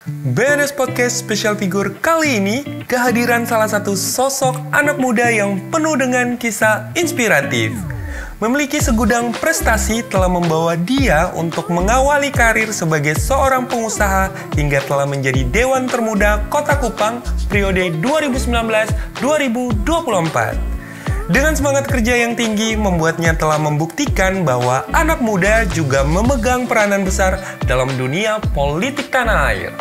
BNS Podcast Spesial Figur kali ini kehadiran salah satu sosok anak muda yang penuh dengan kisah inspiratif. Memiliki segudang prestasi telah membawa dia untuk mengawali karir sebagai seorang pengusaha hingga telah menjadi Dewan Termuda Kota Kupang periode 2019-2024. Dengan semangat kerja yang tinggi, membuatnya telah membuktikan bahwa anak muda juga memegang peranan besar dalam dunia politik tanah air.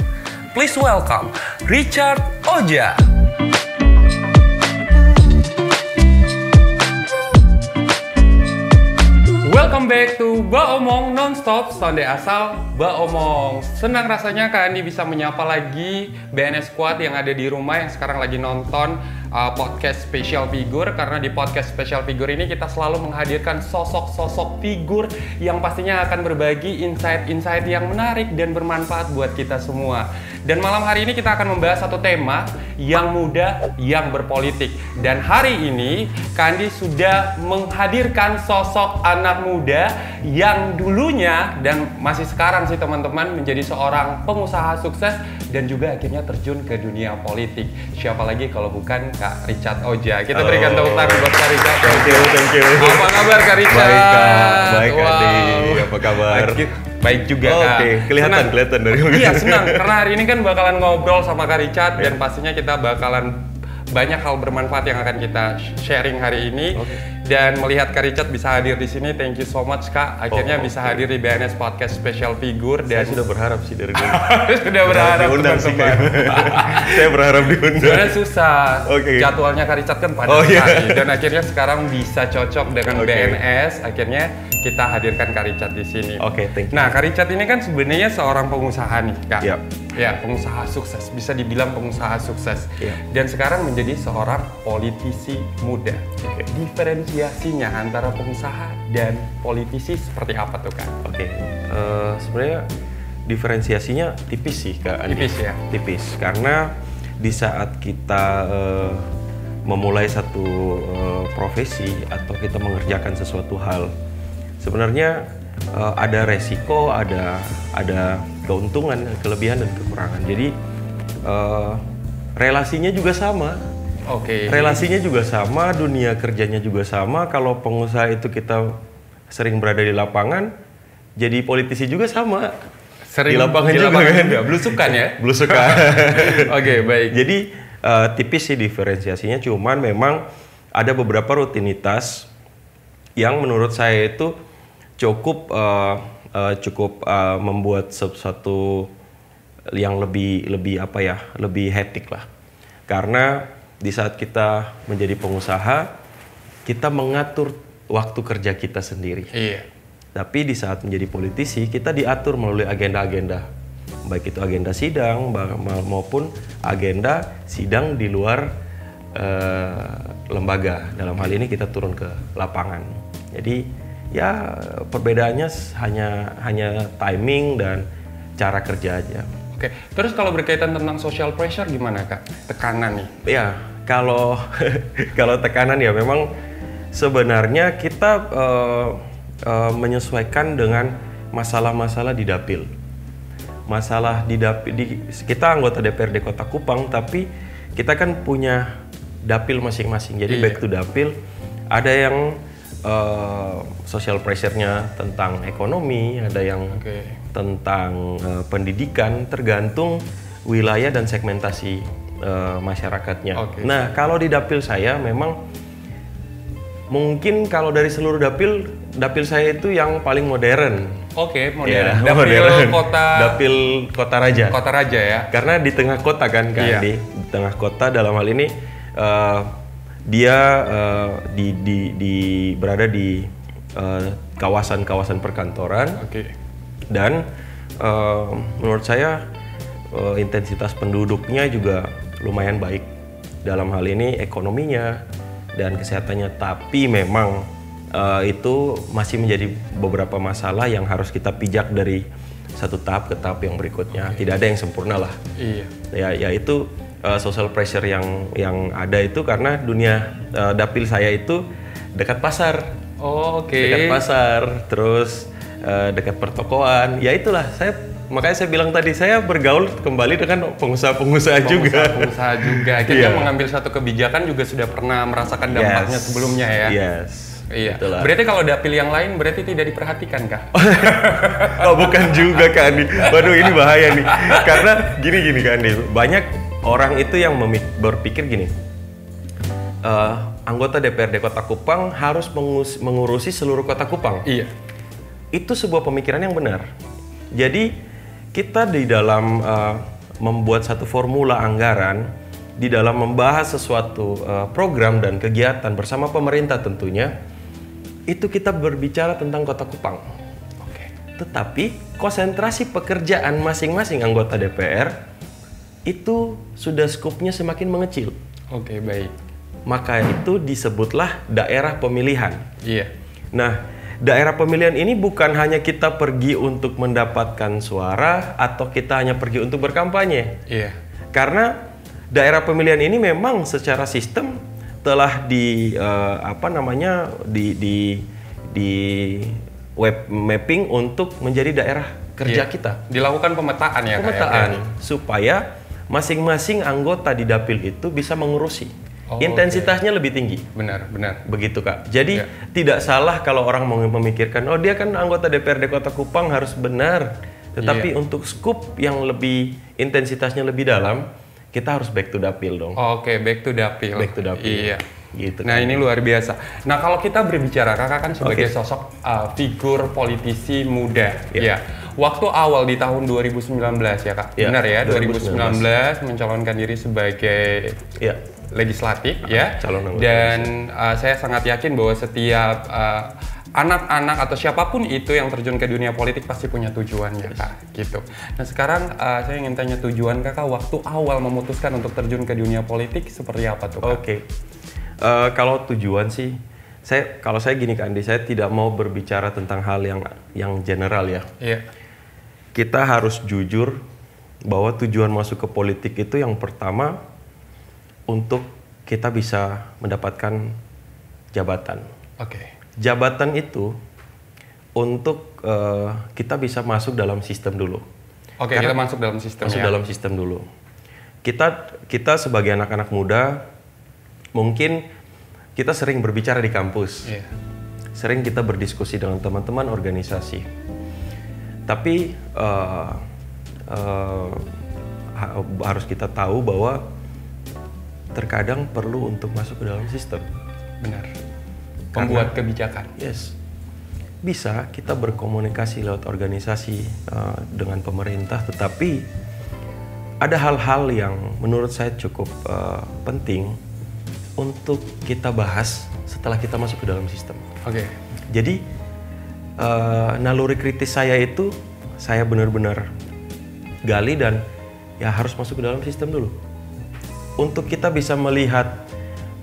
Please welcome Richard Oja. Welcome back to Ba Omong Nonstop, Sonde Asal Ba Omong. Senang rasanya Kak Andi bisa menyapa lagi BNS Squad yang ada di rumah yang sekarang lagi nonton podcast Spesial Figur, karena di podcast Spesial Figur ini kita selalu menghadirkan sosok-sosok figur yang pastinya akan berbagi insight-insight yang menarik dan bermanfaat buat kita semua. Dan malam hari ini kita akan membahas satu tema yang muda, yang berpolitik. Dan hari ini Kandi sudah menghadirkan sosok anak muda yang dulunya dan masih sekarang sih teman-teman menjadi seorang pengusaha sukses dan juga akhirnya terjun ke dunia politik. Siapa lagi kalau bukan Kak Richard Oja. Kita berikan tepuk tangan buat Kak Richard. Thank you. Apa kabar Kak Richard? Baik Kak, baik Adi. Apa kabar? Baik juga Kak. Oke, kelihatan dari mana? Iya senang, karena hari ini kan bakalan ngobrol sama Kak Richard dan pastinya kita bakalan banyak hal bermanfaat yang akan kita sharing hari ini. Dan melihat Kak Richard bisa hadir di sini, thank you so much Kak. Akhirnya bisa hadir di BNS Podcast Spesial Figur. Dan Saya sudah berharap sih dari dulu. sudah berharap diundang sih teman-teman. Saya berharap diundang. Sebenarnya susah. Jadwalnya Kak Richard kan padat sekali. Dan akhirnya sekarang bisa cocok dengan BNS. Akhirnya kita hadirkan Kak Richard di sini. Thank you. Nah, Kak Richard ini kan sebenarnya seorang pengusaha nih, Kak. Yep. Ya, pengusaha sukses. Bisa dibilang pengusaha sukses. Yep. Dan sekarang menjadi seorang politisi muda. Diferensiasinya antara pengusaha dan politisi seperti apa tuh, Kak? Sebenarnya diferensiasinya tipis sih Kak Andi. Tipis ya? Tipis, karena di saat kita memulai satu profesi atau kita mengerjakan sesuatu hal, sebenarnya ada resiko, ada keuntungan, kelebihan dan kekurangan. Jadi relasinya juga sama. Relasinya juga sama, dunia kerjanya juga sama. Kalau pengusaha itu kita sering berada di lapangan, jadi politisi juga sama. Sering di lapangan juga kan? Belusukan ya? Belusukan. Baik. Jadi tipis sih diferensiasinya, cuman memang ada beberapa rutinitas yang menurut saya itu cukup membuat sesuatu yang lebih hektik lah. Karena di saat kita menjadi pengusaha, kita mengatur waktu kerja kita sendiri. Iya. Tapi di saat menjadi politisi, kita diatur melalui agenda-agenda. Baik itu agenda sidang maupun agenda sidang di luar lembaga. Dalam hal ini kita turun ke lapangan. Jadi ya perbedaannya hanya timing dan cara kerja aja. Terus kalau berkaitan tentang social pressure gimana Kak? Tekanan nih? Ya, kalau tekanan ya memang sebenarnya kita menyesuaikan dengan masalah-masalah di dapil. Masalah di dapil, kita anggota DPRD Kota Kupang, tapi kita kan punya dapil masing-masing. Jadi back to dapil, ada yang social pressure-nya tentang ekonomi, ada yang tentang pendidikan, tergantung wilayah dan segmentasi masyarakatnya. Nah, kalau di dapil saya memang mungkin kalau dari seluruh dapil saya itu yang paling modern. Modern. Ya, Dapil Kota Raja. Kota Raja ya. Karena di tengah kota kan, Kak Andi. Di tengah kota dalam hal ini dia berada di kawasan-kawasan perkantoran. Dan menurut saya intensitas penduduknya juga lumayan baik. Dalam hal ini ekonominya dan kesehatannya. Tapi memang itu masih menjadi beberapa masalah yang harus kita pijak dari satu tahap ke tahap yang berikutnya. Tidak ada yang sempurna lah. Yaitu social pressure yang ada itu karena dunia dapil saya itu dekat pasar. Dekat pasar, terus dekat pertokoan. Ya itulah, saya makanya saya bilang tadi saya bergaul kembali dengan pengusaha-pengusaha juga. Pengusaha juga. Kita mengambil satu kebijakan juga sudah pernah merasakan dampaknya sebelumnya ya. Iya. Itulah. Berarti kalau dapil yang lain berarti tidak diperhatikan kah? Oh bukan juga Kak Andi. Waduh ini bahaya nih. Karena gini Kak Andi. Banyak orang itu yang berpikir gini. Anggota DPRD Kota Kupang harus mengurusi seluruh Kota Kupang. Iya. Itu sebuah pemikiran yang benar. Jadi kita di dalam membuat satu formula anggaran, di dalam membahas sesuatu program dan kegiatan bersama pemerintah tentunya, itu kita berbicara tentang Kota Kupang. Oke. Tetapi konsentrasi pekerjaan masing-masing anggota DPR itu sudah skupnya semakin mengecil. Oke, baik. Maka itu disebutlah daerah pemilihan. Iya. Nah, daerah pemilihan ini bukan hanya kita pergi untuk mendapatkan suara atau kita hanya pergi untuk berkampanye. Iya. Karena daerah pemilihan ini memang secara sistem telah di web mapping untuk menjadi daerah kerja kita. Dilakukan pemetaan ya. Pemetaan supaya masing-masing anggota di dapil itu bisa mengurusi. Intensitasnya lebih tinggi. Benar. Begitu Kak. Jadi tidak salah kalau orang memikirkan, oh dia kan anggota DPRD Kota Kupang harus benar. Tetapi untuk skup yang lebih intensitasnya lebih dalam, kita harus back to dapil dong. Oke, back to dapil. Back to dapil. Iya. Gitu. Nah ini luar biasa. Nah kalau kita berbicara, kakak kan sebagai sosok figur politisi muda, ya. Waktu awal di tahun 2019 ya kak, benar ya? 2019 mencalonkan diri sebagai legislatif, ya. Calon anggota. Dan saya sangat yakin bahwa setiap anak-anak atau siapapun itu yang terjun ke dunia politik pasti punya tujuannya kak, gitu. Nah sekarang saya ingin tanya tujuan kakak waktu awal memutuskan untuk terjun ke dunia politik seperti apa tuh kak? Oke. Kalau tujuan sih, kalau saya gini Kak Andi, saya tidak mau berbicara tentang hal yang general ya. Iya. Kita harus jujur bahwa tujuan masuk ke politik itu yang pertama untuk kita bisa mendapatkan jabatan. Oke. Jabatan itu untuk kita bisa masuk dalam sistem dulu. Oke, kita masuk dalam sistem. Masuk dalam sistem dulu. Kita sebagai anak-anak muda mungkin kita sering berbicara di kampus, sering kita berdiskusi dengan teman-teman organisasi. Tapi harus kita tahu bahwa terkadang perlu untuk masuk ke dalam sistem. Benar. Membuat kebijakan. Yes. Bisa kita berkomunikasi lewat organisasi dengan pemerintah, tetapi ada hal-hal yang menurut saya cukup penting untuk kita bahas setelah kita masuk ke dalam sistem. Oke. Jadi naluri kritis saya itu saya benar-benar gali dan ya harus masuk ke dalam sistem dulu. Untuk kita bisa melihat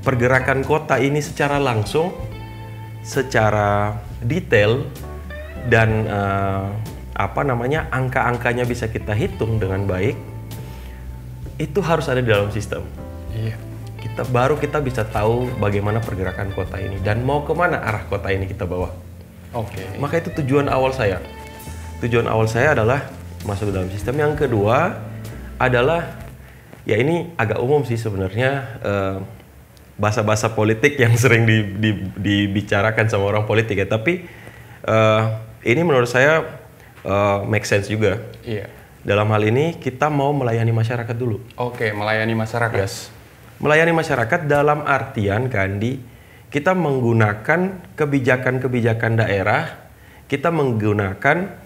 pergerakan kota ini secara langsung, secara detail dan angka-angkanya bisa kita hitung dengan baik, itu harus ada di dalam sistem. Iya. Baru kita bisa tahu bagaimana pergerakan kota ini dan mau kemana arah kota ini kita bawa. Oke. Maka itu tujuan awal saya. Tujuan awal saya adalah masuk ke dalam sistem. Yang kedua adalah, ya ini agak umum sih sebenarnya, bahasa-bahasa politik yang sering dibicarakan sama orang politik ya. Tapi ini menurut saya make sense juga. Iya. Dalam hal ini kita mau melayani masyarakat dulu. Oke, melayani masyarakat. Yes. Melayani masyarakat dalam artian Kandi, kita menggunakan kebijakan-kebijakan daerah, kita menggunakan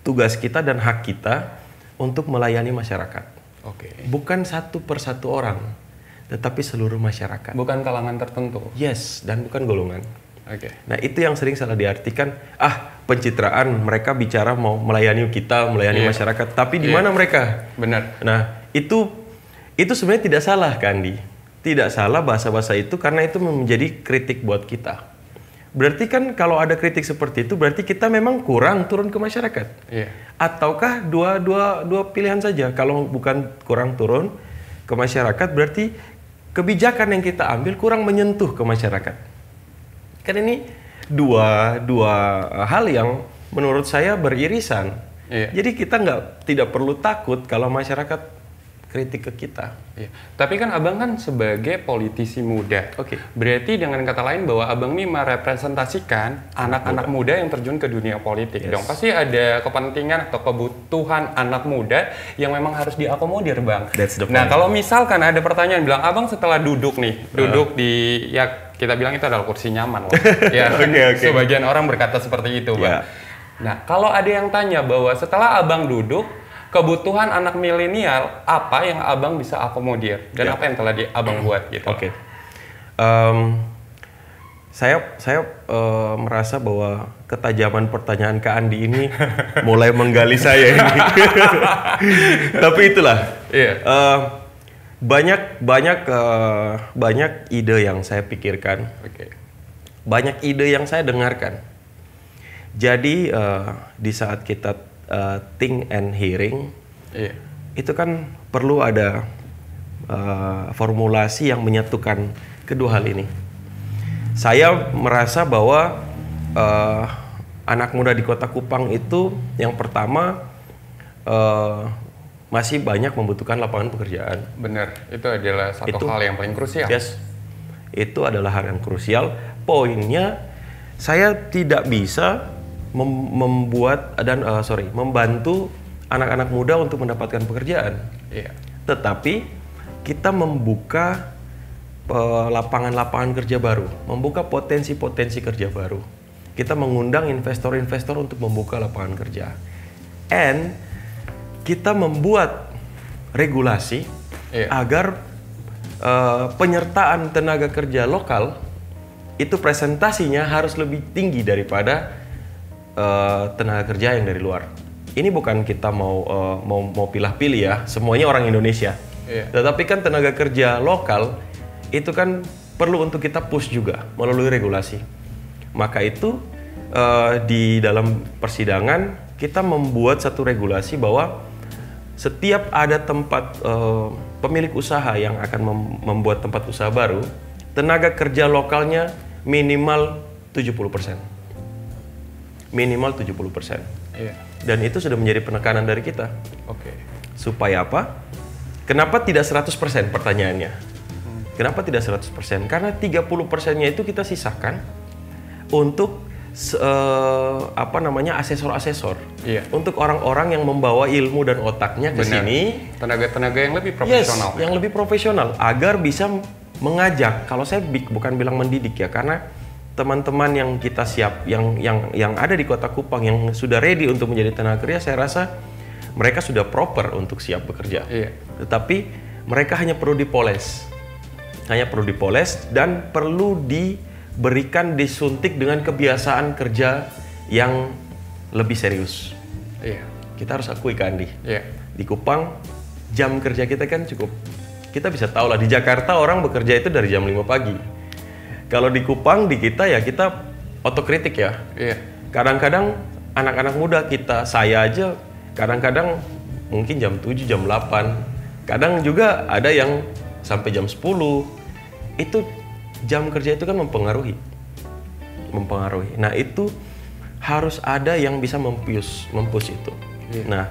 tugas kita dan hak kita untuk melayani masyarakat. Oke. Bukan satu persatu orang, tetapi seluruh masyarakat. Bukan kalangan tertentu. Yes, dan bukan golongan. Oke. Nah itu yang sering salah diartikan, pencitraan, mereka bicara mau melayani kita, melayani masyarakat, tapi di mana mereka? Benar. Nah itu sebenarnya tidak salah Kandi, tidak salah bahasa-bahasa itu karena itu menjadi kritik buat kita. Berarti kan kalau ada kritik seperti itu berarti kita memang kurang turun ke masyarakat. Iya. Ataukah dua pilihan saja, kalau bukan kurang turun ke masyarakat berarti kebijakan yang kita ambil kurang menyentuh ke masyarakat. Kan ini dua hal yang menurut saya beririsan. Iya. Jadi kita tidak perlu takut kalau masyarakat kritik ke kita. Iya. Tapi kan abang kan sebagai politisi muda. Oke. Berarti dengan kata lain bahwa abang ini merepresentasikan anak-anak muda yang terjun ke dunia politik. Yes. Dong pasti ada kepentingan atau kebutuhan anak muda yang memang harus diakomodir, Bang. That's the point. Nah, kalau misalkan ada pertanyaan bilang abang setelah duduk di ya kita bilang itu adalah kursi nyaman loh. Ya, Okay. sebagian orang berkata seperti itu, Bang. Yeah. Nah, kalau ada yang tanya bahwa setelah abang duduk, kebutuhan anak milenial apa yang abang bisa akomodir dan apa yang telah abang buat gitu? Oke. Saya merasa bahwa ketajaman pertanyaan Kak Andi ini mulai menggali saya ini. Tapi itulah. Iya. Banyak ide yang saya pikirkan. Oke. Banyak ide yang saya dengarkan. Jadi di saat kita think and hearing, Iya. itu kan perlu ada formulasi yang menyatukan kedua hal ini. Saya merasa bahwa anak muda di Kota Kupang itu yang pertama masih banyak membutuhkan lapangan pekerjaan. Benar, itu adalah satu hal yang paling krusial. Yes, itu adalah hal yang krusial. Poinnya, saya tidak bisa membantu anak-anak muda untuk mendapatkan pekerjaan. Iya. Tetapi kita membuka lapangan-lapangan kerja baru, membuka potensi-potensi kerja baru. Kita mengundang investor-investor untuk membuka lapangan kerja. And kita membuat regulasi agar penyertaan tenaga kerja lokal itu presentasinya harus lebih tinggi daripada tenaga kerja yang dari luar. Ini bukan kita mau pilih-pilih ya, semuanya orang Indonesia. Iya. Tetapi kan tenaga kerja lokal itu kan perlu untuk kita push juga melalui regulasi. Maka itu di dalam persidangan kita membuat satu regulasi bahwa setiap ada tempat pemilik usaha yang akan membuat tempat usaha baru, tenaga kerja lokalnya minimal 70%. Minimal 70%. Iya. Dan itu sudah menjadi penekanan dari kita. Oke. Supaya apa? Kenapa tidak 100% pertanyaannya? Kenapa tidak 100%? Karena 30%-nya itu kita sisakan untuk asesor-asesor. Iya. Untuk orang-orang yang membawa ilmu dan otaknya ke sini. Tenaga-tenaga yang lebih profesional. Yes, yang lebih profesional agar bisa mengajak. Kalau saya bukan bilang mendidik ya, karena teman-teman yang kita yang ada di Kota Kupang yang sudah ready untuk menjadi tenaga kerja, saya rasa mereka sudah proper untuk siap bekerja. Iya. Tetapi mereka hanya perlu dipoles. Dan perlu diberikan disuntik dengan kebiasaan kerja yang lebih serius. Iya. Kita harus akui Kak Andi. Iya. Di Kupang jam kerja kita kan cukup. Kita bisa tahu lah, di Jakarta orang bekerja itu dari jam 5 pagi. Kalau di Kupang, di kita ya kita otokritik ya. Iya. Kadang-kadang anak-anak muda kita, saya aja kadang-kadang mungkin jam 7, jam 8. Kadang juga ada yang sampai jam 10. Itu jam kerja itu kan mempengaruhi. Nah, itu harus ada yang bisa mempush itu. Iya. Nah,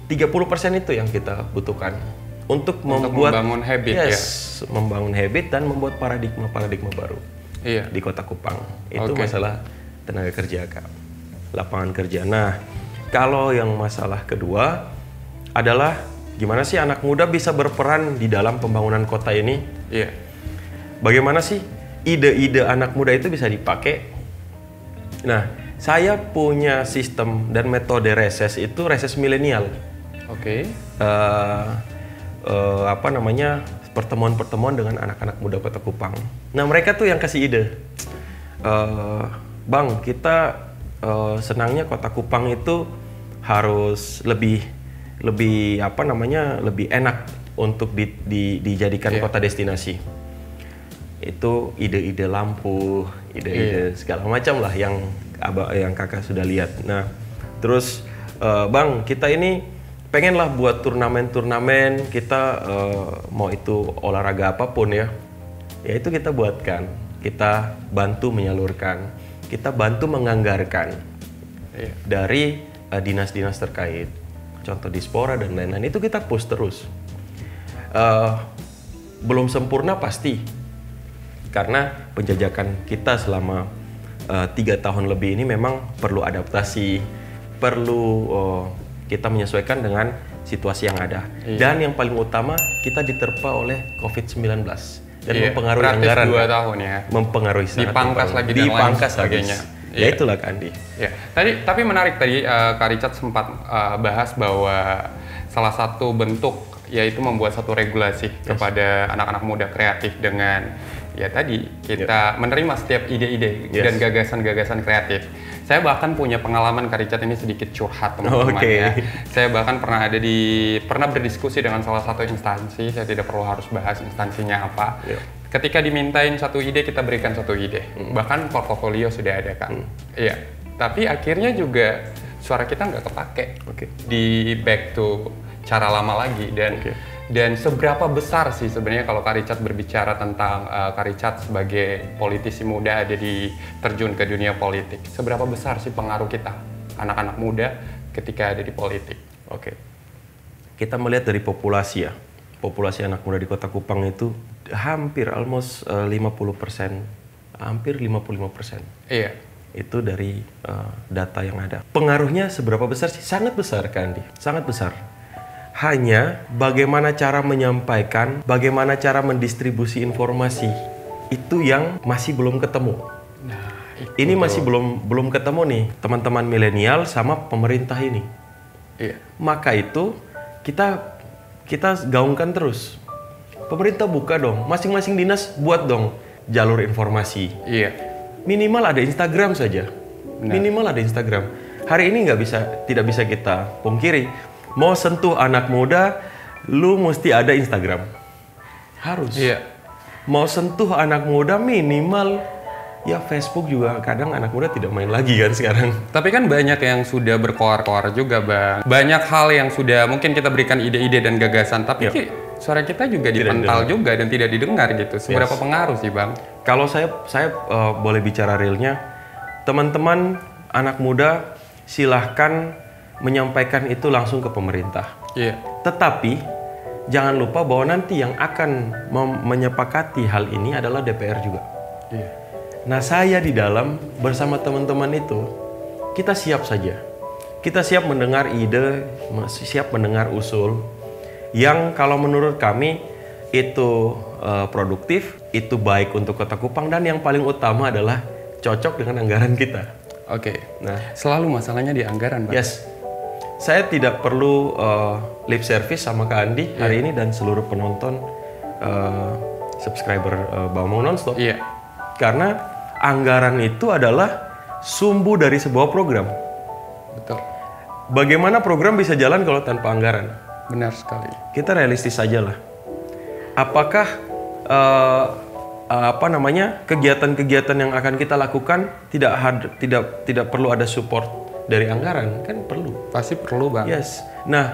30% itu yang kita butuhkan untuk membangun habit membangun habit dan membuat paradigma baru. Iya. Di Kota Kupang. Itu masalah tenaga kerja, Kak. Lapangan kerja. Nah, kalau yang masalah kedua adalah gimana sih anak muda bisa berperan di dalam pembangunan kota ini? Iya. Bagaimana sih ide-ide anak muda itu bisa dipakai? Nah, saya punya sistem dan metode reses itu reses milenial. Oke. Pertemuan-pertemuan dengan anak-anak muda Kota Kupang. Nah, mereka tuh yang kasih ide. Bang, kita senangnya Kota Kupang itu harus lebih enak untuk dijadikan kota destinasi. Itu ide-ide lampu, ide-ide segala macam lah yang kakak sudah lihat. Nah, terus Bang, kita ini pengenlah buat turnamen-turnamen, kita mau itu olahraga apapun ya itu kita buatkan, kita bantu menyalurkan, kita bantu menganggarkan. dari dinas-dinas terkait, contoh Dispora dan lain-lain, itu kita push terus. Belum sempurna pasti, karena penjajakan kita selama 3 tahun lebih ini memang perlu adaptasi, perlu kita menyesuaikan dengan situasi yang ada. Dan yang paling utama, kita diterpa oleh COVID-19 dan mempengaruhi anggaran. 2 tahun ya. Mempengaruhi sangat. Dipangkas lagi dan dipangkas lain sebagainya. Ya itulah Kak Andi. Ya. Tapi menarik tadi Kak Richard sempat bahas bahwa salah satu bentuk yaitu membuat satu regulasi kepada anak-anak muda kreatif dengan ya tadi kita menerima setiap ide-ide dan gagasan-gagasan kreatif. Saya bahkan punya pengalaman, Kak Richard, ini sedikit curhat teman-teman ya. Saya bahkan pernah berdiskusi dengan salah satu instansi, saya tidak perlu harus bahas instansinya apa. Ketika dimintain satu ide, kita berikan satu ide. Bahkan portofolio sudah ada, Kak. Iya. Tapi akhirnya juga suara kita nggak kepake di back to cara lama lagi. Dan seberapa besar sih sebenarnya kalau Kak Richard berbicara tentang Kak Richard sebagai politisi muda terjun ke dunia politik, seberapa besar sih pengaruh kita anak-anak muda ketika ada di politik? Kita melihat dari populasi ya, populasi anak muda di Kota Kupang itu hampir almost 50%, hampir 55%. Iya. Itu dari data yang ada. Pengaruhnya seberapa besar sih? Sangat besar, Kak Andi, sangat besar. Hanya bagaimana cara menyampaikan, bagaimana cara mendistribusi informasi, itu yang masih belum ketemu. Ini masih belum ketemu nih, teman-teman milenial sama pemerintah ini. Maka itu kita gaungkan terus. Pemerintah buka dong, masing-masing dinas buat dong jalur informasi. Minimal ada Instagram saja. Minimal ada Instagram. Hari ini tidak bisa kita pungkiri. Mau sentuh anak muda, lu mesti ada Instagram. Harus. Mau sentuh anak muda minimal, ya Facebook juga kadang anak muda tidak main lagi kan sekarang. Tapi kan banyak yang sudah berkoar-koar juga, Bang. Banyak hal yang sudah mungkin kita berikan ide-ide dan gagasan, tapi suara kita juga dipental juga dan tidak didengar gitu. Seberapa pengaruh sih, Bang? Kalau saya boleh bicara realnya, teman-teman anak muda silahkan menyampaikan itu langsung ke pemerintah. Tetapi jangan lupa bahwa nanti yang akan menyepakati hal ini adalah DPR juga. Nah, saya di dalam bersama teman-teman itu, kita siap saja. Kita siap mendengar ide, siap mendengar usul yang kalau menurut kami itu produktif, itu baik untuk Kota Kupang, dan yang paling utama adalah cocok dengan anggaran kita. Nah, selalu masalahnya di anggaran, Bang. Saya tidak perlu lip service sama Kak Andi hari ini dan seluruh penonton subscriber Baomong Nonstop. Karena anggaran itu adalah sumbu dari sebuah program. Betul. Bagaimana program bisa jalan kalau tanpa anggaran? Benar sekali. Kita realistis saja lah. Apakah kegiatan-kegiatan yang akan kita lakukan tidak perlu ada support dari anggaran? Kan perlu. Pasti perlu, Bang. Nah,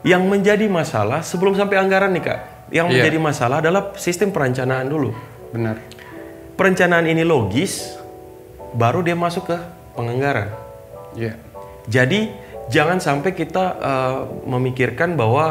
yang menjadi masalah sebelum sampai anggaran nih, Kak. Yang menjadi masalah adalah sistem perencanaan dulu. Benar. Perencanaan ini logis, baru dia masuk ke penganggaran. Jadi jangan sampai kita memikirkan bahwa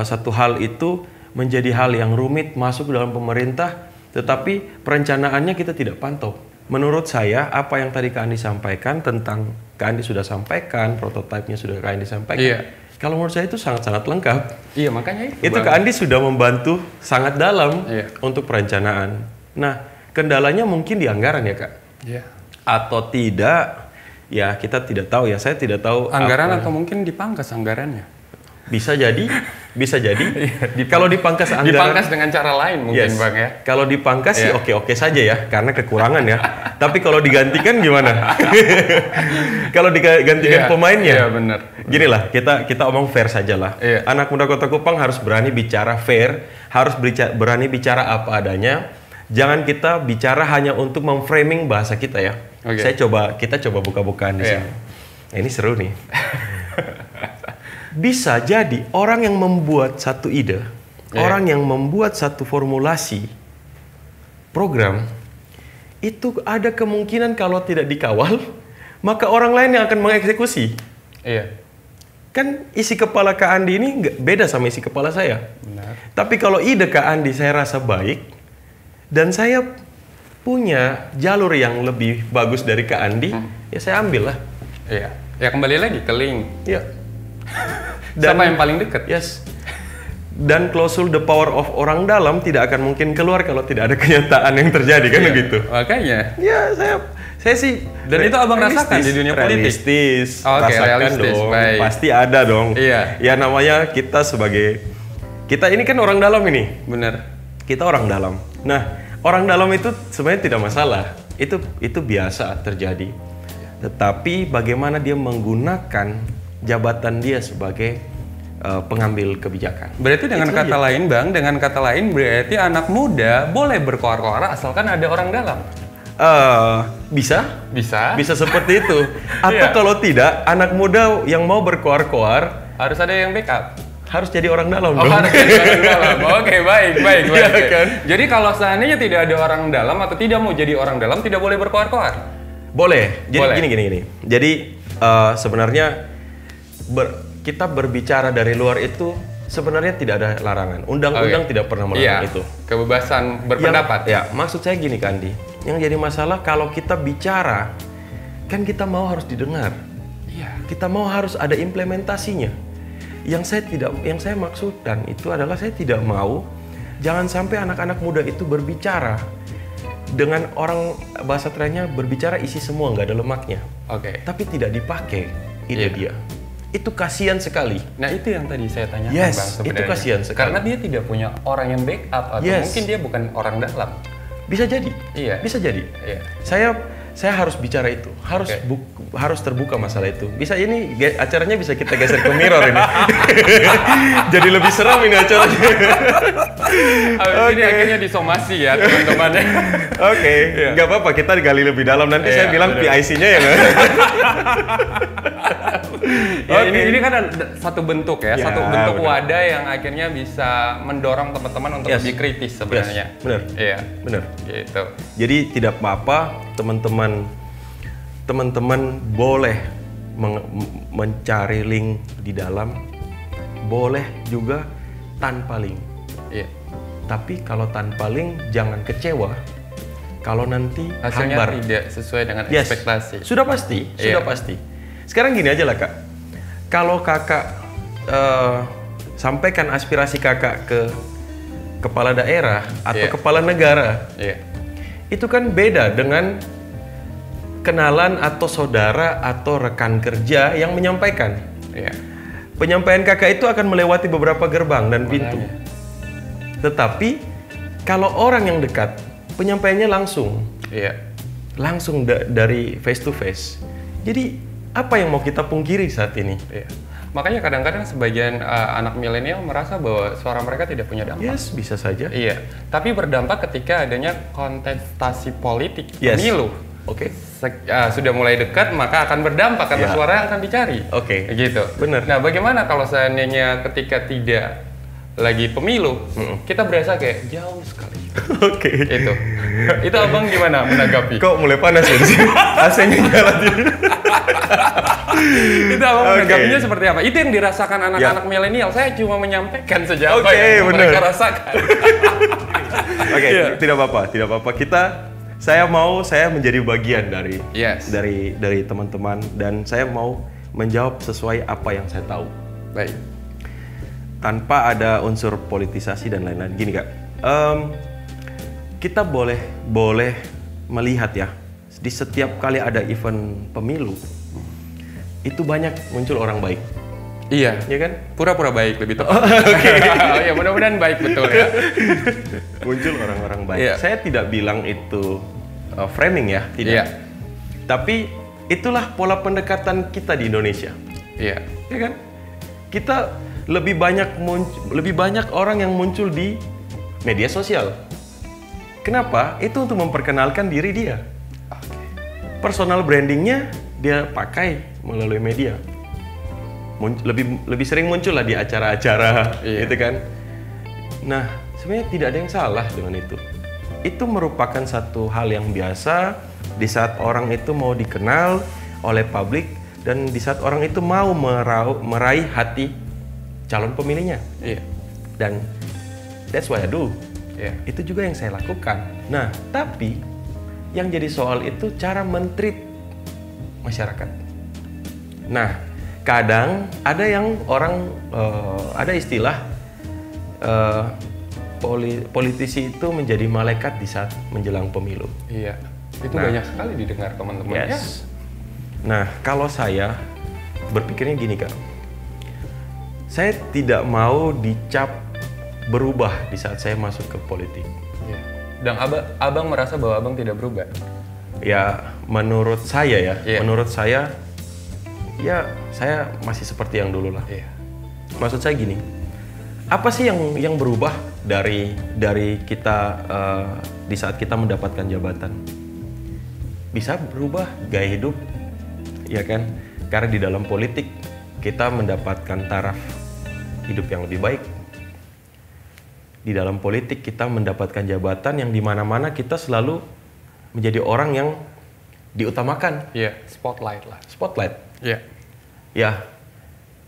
satu hal itu menjadi hal yang rumit masuk dalam pemerintah, tetapi perencanaannya kita tidak pantau. Menurut saya, apa yang tadi Kak Andi sampaikan tentang, Kak Andi sudah sampaikan, prototipenya sudah Kak Andi sampaikan. Kalau menurut saya itu sangat-sangat lengkap. Makanya itu Kak Andi sudah membantu sangat dalam untuk perencanaan. Nah, kendalanya mungkin di anggaran ya, Kak? Atau tidak, ya kita tidak tahu ya. Saya tidak tahu. Anggaran atau mungkin dipangkas anggarannya. Bisa jadi. Kalau dipangkas anggaran, dipangkas dengan cara lain mungkin, Bang ya. Kalau dipangkas sih oke-oke saja ya, karena kekurangan ya. Tapi kalau digantikan gimana? Kalau digantikan pemainnya, benar. Gini lah, kita omong fair saja lah. Anak muda Kota Kupang harus berani bicara fair, harus berani bicara apa adanya. Jangan kita bicara hanya untuk memframing bahasa kita ya. Kita coba buka-bukaan di sini. Nah, ini seru nih. Bisa jadi orang yang membuat satu ide, orang yang membuat satu formulasi program, itu ada kemungkinan kalau tidak dikawal, maka orang lain yang akan mengeksekusi. Iya. Kan isi kepala Kak Andi ini nggak beda sama isi kepala saya. Benar. Tapi kalau ide Kak Andi saya rasa baik, dan saya punya jalur yang lebih bagus dari Kak Andi, ya saya ambil lah. Iya. Ya kembali lagi ke link. Iya. Siapa yang paling dekat? Yes. Dan klausul the power of orang dalam tidak akan mungkin keluar kalau tidak ada kenyataan yang terjadi, kan begitu. Makanya. Ya, saya sih. Dan itu abang rasakan di dunia politik? Realistis. Oke, rasakan realistis. dong. Baik. Pasti ada dong. Iya. Ya namanya kita ini kan orang dalam ini. Bener. Kita orang dalam. Nah, orang dalam itu sebenarnya tidak masalah. Itu biasa terjadi. Tetapi bagaimana dia menggunakan jabatan dia sebagai pengambil kebijakan. Berarti dengan kata lain, Bang, berarti anak muda boleh berkoar-koar asalkan ada orang dalam. Bisa seperti itu. Atau kalau tidak, anak muda yang mau berkoar-koar harus ada yang backup. Harus jadi orang dalam dong. Harus jadi orang dalam. Oke, baik. Iya, kan? Jadi kalau seandainya tidak ada orang dalam atau tidak mau jadi orang dalam, tidak boleh berkoar-koar. Boleh. Jadi boleh. Gini. Jadi sebenarnya kita berbicara dari luar itu sebenarnya tidak ada larangan. Undang-undang tidak pernah melarang itu. Kebebasan berpendapat. Maksud saya gini, Kandi. Yang jadi masalah kalau kita bicara, kan kita mau harus didengar. Iya. Kita mau harus ada implementasinya. Yang saya maksudkan itu adalah saya tidak mau jangan sampai anak-anak muda itu berbicara dengan orang bahasa trennya berbicara isi semua, nggak ada lemaknya. Oke. Tapi tidak dipakai ide dia. Itu kasihan sekali. Nah itu yang tadi saya tanyakan, Bang, sebenarnya. itu kasihan sekali. Karena dia tidak punya orang yang backup atau mungkin dia bukan orang dalam. Bisa jadi. Iya. Bisa jadi. Iya. Saya harus bicara itu. Harus terbuka masalah itu. Bisa ini acaranya bisa kita geser ke mirror ini. Jadi lebih seram ini acaranya. Ini akhirnya disomasi ya teman-teman. Oke. Nggak apa-apa, kita gali lebih dalam. Nanti saya bilang PIC-nya ya. Ini kan satu bentuk ya, satu bentuk wadah yang akhirnya bisa mendorong teman-teman untuk lebih kritis sebenarnya. Benar. Iya. Benar. Gitu. Jadi tidak apa-apa teman-teman boleh mencari link di dalam, boleh juga tanpa link. Iya. Tapi kalau tanpa link jangan kecewa kalau nanti hasilnya hambar. Tidak sesuai dengan ekspektasi. Sudah pasti. Sekarang gini aja lah, Kak. Kalau Kakak sampaikan aspirasi Kakak ke kepala daerah atau kepala negara, itu kan beda dengan kenalan atau saudara atau rekan kerja yang menyampaikan. Penyampaian Kakak itu akan melewati beberapa gerbang dan pintu. Tetapi kalau orang yang dekat, penyampaiannya langsung. Langsung dari face to face. Jadi apa yang mau kita pungkiri saat ini? Makanya kadang-kadang sebagian anak milenial merasa bahwa suara mereka tidak punya dampak. Yes, bisa saja. Iya, tapi berdampak ketika adanya kontestasi politik pemilu. Oke. Sudah mulai dekat, maka akan berdampak karena suara akan dicari. Oke. Gitu. Benar. Nah, bagaimana kalau seandainya ketika tidak lagi pemilu, kita berasa kayak jauh sekali. Oke. Itu abang gimana menanggapi? Kok mulai panas ya di sini? AC-nya nyala. Itu abang menanggapinya seperti apa? Itu yang dirasakan anak-anak milenial. Saya cuma menyampaikan saja apa yang mereka rasakan. Tidak apa-apa. Saya menjadi bagian dari teman-teman dan saya mau menjawab sesuai apa yang saya tahu. Baik. Tanpa ada unsur politisasi dan lain-lain. Gini, Kak. Kita boleh melihat ya, di setiap kali ada event pemilu, itu banyak muncul orang baik. Iya. Ya kan? Pura-pura baik lebih tepat. Ya mudah-mudahan baik betul ya. Muncul orang-orang baik. Saya tidak bilang itu framing ya, tidak. Tapi itulah pola pendekatan kita di Indonesia. Iya. Ya kan? Kita lebih banyak orang yang muncul di media sosial. Kenapa? Itu untuk memperkenalkan diri dia. Personal brandingnya dia pakai melalui media. Lebih sering muncul lah di acara-acara, gitu kan. Nah, sebenarnya tidak ada yang salah dengan itu. Itu merupakan satu hal yang biasa di saat orang itu mau dikenal, oleh publik, dan di saat orang itu mau meraih hati calon pemilihnya. Iya. Dan that's what I do. Iya. Itu juga yang saya lakukan. Nah, tapi yang jadi soal itu cara men-treat masyarakat. Nah, kadang ada yang orang ada istilah politisi itu menjadi malaikat di saat menjelang pemilu. Iya. Itu banyak sekali didengar teman-teman. Yes. Ya. Nah, kalau saya berpikirnya gini, Kak. Saya tidak mau dicap berubah di saat saya masuk ke politik. Iya. Dan abang merasa bahwa abang tidak berubah? Ya, menurut saya ya, Iya. menurut saya, ya saya masih seperti yang dulu lah. Iya. Maksud saya gini, apa sih yang berubah dari kita di saat kita mendapatkan jabatan? Bisa berubah gaya hidup, ya kan? Karena di dalam politik kita mendapatkan taraf hidup yang lebih baik. Di dalam politik kita mendapatkan jabatan yang di mana-mana kita selalu menjadi orang yang diutamakan. Iya, spotlight lah. Spotlight. Iya. Ya,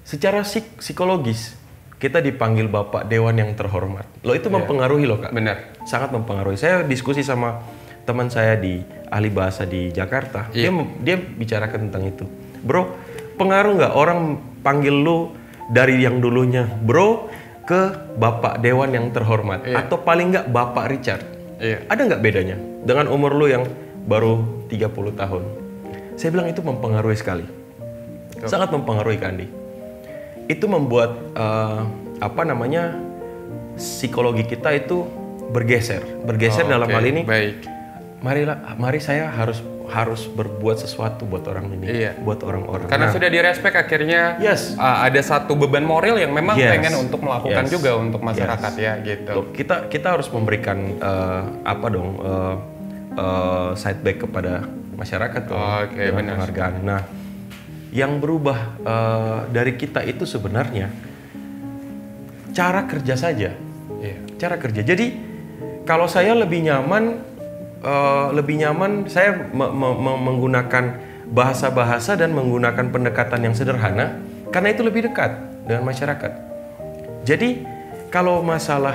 secara psikologis kita dipanggil Bapak Dewan yang terhormat. Loh, itu mempengaruhi loh, Kak. Benar. Sangat mempengaruhi. Saya diskusi sama teman saya di ahli bahasa di Jakarta. Iya. Dia bicarakan tentang itu. Bro, pengaruh nggak orang panggil lu dari yang dulunya Bro ke Bapak Dewan yang terhormat? Iya. Atau paling nggak Bapak Richard? Iya. Ada nggak bedanya dengan umur lu yang baru 30 tahun? Saya bilang itu mempengaruhi sekali. Sangat mempengaruhi, Kak Andi. Itu membuat psikologi kita itu bergeser dalam hal ini. Baik. Mari saya harus berbuat sesuatu buat orang ini, Iya. buat orang-orang. Karena sudah direspek akhirnya. Yes. Ada satu beban moral yang memang Yes. pengen untuk melakukan Yes. juga untuk masyarakat. Yes. Ya gitu. Loh, kita harus memberikan side back kepada masyarakat dong, Oke, dengan benar. penghargaan. Nah, yang berubah dari kita itu sebenarnya cara kerja saja. Iya. Cara kerja. Jadi kalau saya lebih nyaman saya menggunakan bahasa-bahasa dan menggunakan pendekatan yang sederhana karena itu lebih dekat dengan masyarakat. Jadi kalau masalah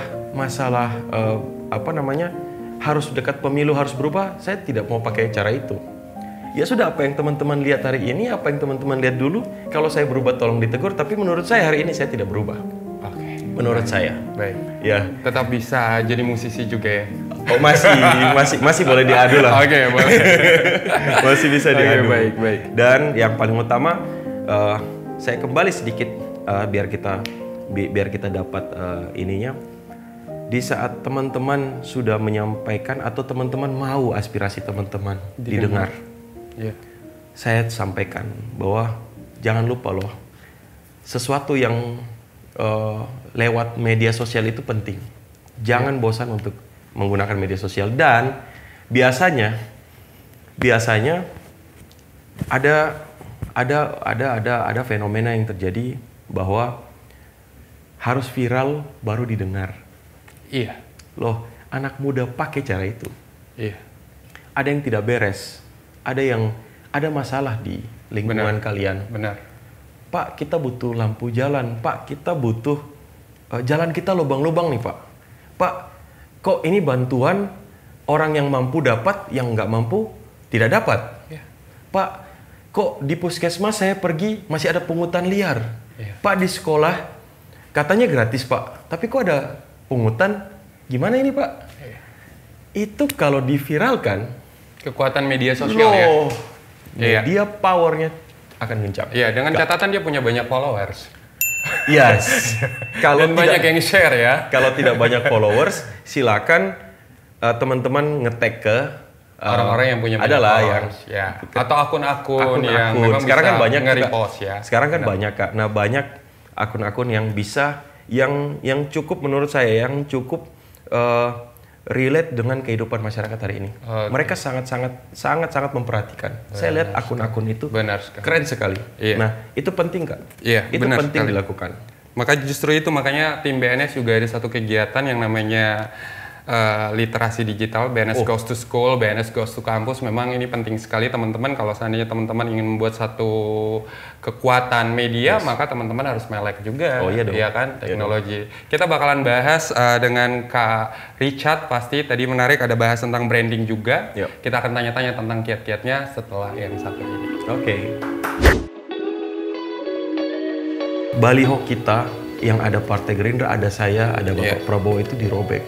harus dekat pemilu harus berubah, saya tidak mau pakai cara itu. Ya sudah, apa yang teman-teman lihat hari ini, apa yang teman-teman lihat dulu, kalau saya berubah tolong ditegur, tapi menurut saya hari ini saya tidak berubah. Oke. Menurut saya. Baik. Ya. Tetap bisa jadi musisi juga ya. Oh, masih boleh diadu lah. Oke, boleh. Masih bisa Oke, diadu. baik. Dan yang paling utama, saya kembali sedikit biar kita dapat ininya. Di saat teman-teman sudah menyampaikan atau teman-teman mau aspirasi teman-teman didengar, Iya. saya sampaikan bahwa jangan lupa loh, sesuatu yang lewat media sosial itu penting. Jangan bosan untuk menggunakan media sosial, dan biasanya ada fenomena yang terjadi bahwa harus viral baru didengar. Iya. Loh, anak muda pakai cara itu. Iya. Ada yang tidak beres, ada masalah di lingkungan kalian. Benar. Pak, kita butuh lampu jalan. Pak, kita butuh jalan kita lubang-lubang nih, Pak. Pak, kok ini bantuan orang yang mampu dapat, yang nggak mampu tidak dapat. Iya. Pak, kok di puskesmas saya pergi masih ada pungutan liar. Iya. Pak, di sekolah katanya gratis, Pak. Tapi kok ada pungutan? Gimana ini, Pak? Iya. Itu kalau diviralkan, Kekuatan media sosial ya. Media powernya akan kencang. Iya, dengan catatan dia punya banyak followers. Yes. Kalau Dan banyak yang share ya. Kalau tidak banyak followers, silakan teman-teman nge-tag ke Orang-orang yang punya banyak adalah followers, ya. Atau akun-akun yang memang sekarang bisa kan banyak nge-repost ya. Sekarang kan banyak, Kak. Nah, banyak akun-akun yang bisa yang cukup menurut saya yang cukup relate dengan kehidupan masyarakat hari ini. Okay. Mereka sangat memperhatikan. Saya lihat akun-akun itu Benar sekali. keren sekali. Iya. Nah, itu penting, Kak. Iya, itu benar penting sekali. dilakukan. Makanya tim BNS juga ada satu kegiatan yang namanya literasi digital, BNS Goes to School, BNS Goes to Campus. Memang ini penting sekali teman-teman. Kalau seandainya teman-teman ingin membuat satu kekuatan media, maka teman-teman harus melek juga, iya kan, teknologi. Kita bakalan bahas dengan Kak Richard, pasti tadi menarik, ada bahas tentang branding juga. Kita akan tanya-tanya tentang kiat-kiatnya setelah yang satu ini. Oke. Baliho kita yang ada Partai Gerindra, ada saya, ada Bapak Prabowo itu dirobek.